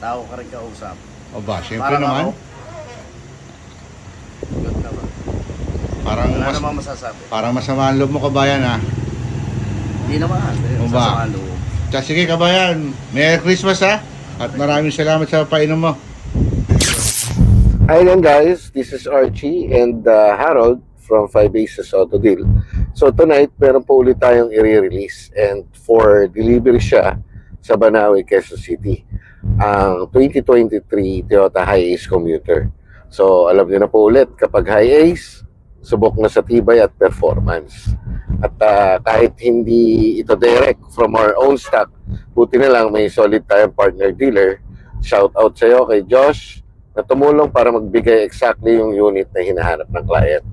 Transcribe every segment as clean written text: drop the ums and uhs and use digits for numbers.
Tao ka rin kausap. O ba, syempre Parang naman. ako, good naman. Parang Wala namang masasabi. parang masama ang loob mo, kabayan, ha. Hindi naman. O ba? Sasama loob. Sige, kabayan. Merry Christmas, ha. At maraming salamat sa painom mo. Hi again guys, this is Archie and Harold from 5 Aces Auto Deal. So tonight, meron po ulit tayong i-release and for delivery siya sa Banawe, Quezon City. Ang 2023 Toyota Hi-Ace Commuter. So alam niyo na po ulit, kapag Hi-Ace, subok na sa tibay at performance. At kahit hindi ito direct from our own stock, buti na lang may solid tayong partner dealer. Shout out sa iyo kay Josh na tumulong para magbigay exactly yung unit na hinahanap ng client.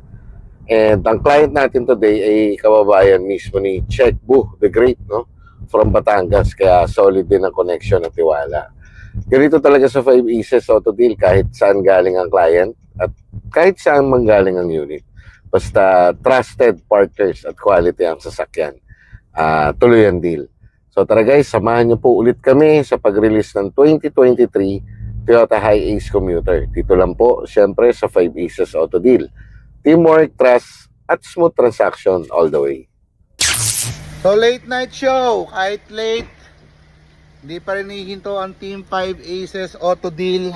And ang client natin today ay kababayan mismo ni Check Bu, the Great, no? From Batangas, kaya solid din ang connection at tiwala. Ganito talaga sa 5 Aces Auto Deal, kahit saan galing ang client at kahit saan manggaling ang unit. Basta trusted partners at quality ang sasakyan. Tuloy ang deal. So tara guys, samahan niyo po ulit kami sa pag-release ng 2023 Toyota Hi-Ace Commuter. Dito lang po, syempre sa 5 Aces Auto Deal. Teamwork, trust, at smooth transaction all the way. So late night show, kahit late, hindi pa rin hihinto ang Team 5 Aces Auto Deal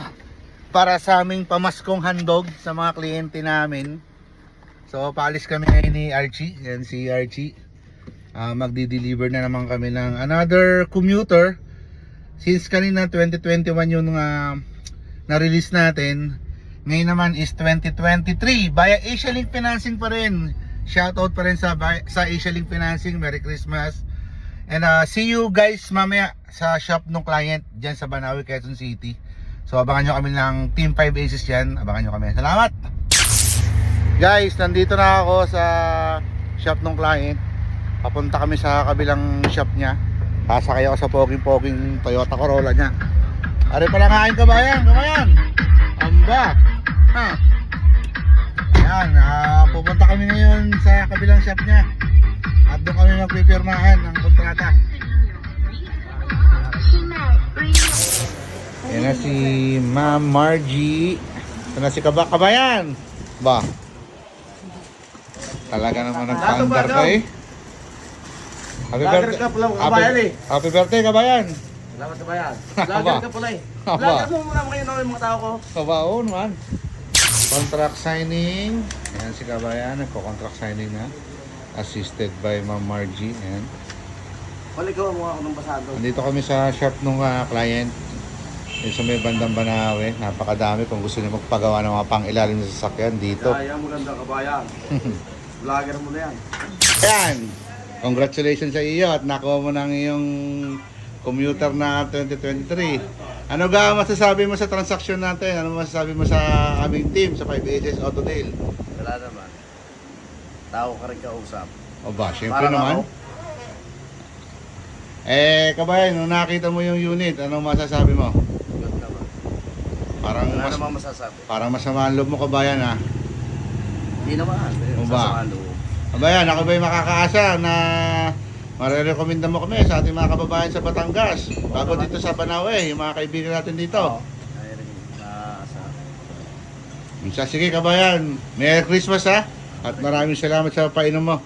para sa aming pamaskong handog sa mga kliyente namin. So paalis kami ngayon ni Archie, yan si Archie. Magdi-deliver na naman kami ng another commuter. Since kanina 2021 yung na-release natin, ngayon naman is 2023 via Asia Link Financing pa rin. Shoutout pa rin sa Asia Link Financing. Merry Christmas. And see you guys mamaya sa shop ng client dyan sa Banawe, Quezon City. So abangan nyo kami ng Team 5 Aces dyan. Abangan nyo kami. Salamat! Guys, nandito na ako sa shop ng client. Papunta kami sa kabilang shop niya. Sasakay ako sa poging-poging Toyota Corolla niya. Ari pala ngayon, kabayan, kabayan. Amba. Ha. Ayan, pupunta kami ngayon sa kabilang shop niya. At doon kami magpipirmahan ng kontrata. Yan na si Ma'am Margie. Yan na si kabayan. Ba? Talaga naman nag-under ka eh. Happy birthday, happy birthday, kabayan. Salamat kabayan. Vlogger ka pala eh. Aba. Vlogger mo muna kayo ng mga tao ko. Kabao naman. Contract signing. Ayan si kabayan, nagko-contract signing na. Assisted by Ma'am Margie. Ayan. Paligaw mo ako ng basado. Nandito kami sa shop ng client. Yung sa may bandang Banawe. Napakadami kung gusto niyo magpagawa ng mga pang-ilalim na sasakyan dito. Kaya maganda kabayan. Vlogger mo na yan. Ayan. Congratulations sa iyo at nakuha mo ng iyong commuter na 2023. Ano ga masasabi mo sa transaction natin? Ano masasabi mo sa aming team sa 5 Aces Auto Deal? Wala naman. Tao ka rin kausap. O ba, syempre Parang naman. ako, Kabayan, nung nakita mo yung unit, anong masasabi mo? good naman. Wala namang masasabi. Parang masama ang loob mo, kabayan, ha? Hindi naman. O ba? Sasama loob. Kabayan, ako ba'y makakaasa na marirekomenda mo kami sa ating mga kababayan sa Batangas bago dito sa Banawe, yung mga kaibigan natin dito? Ay rin. Sige, kabayan, Merry Christmas, ha? At maraming salamat sa painom mo.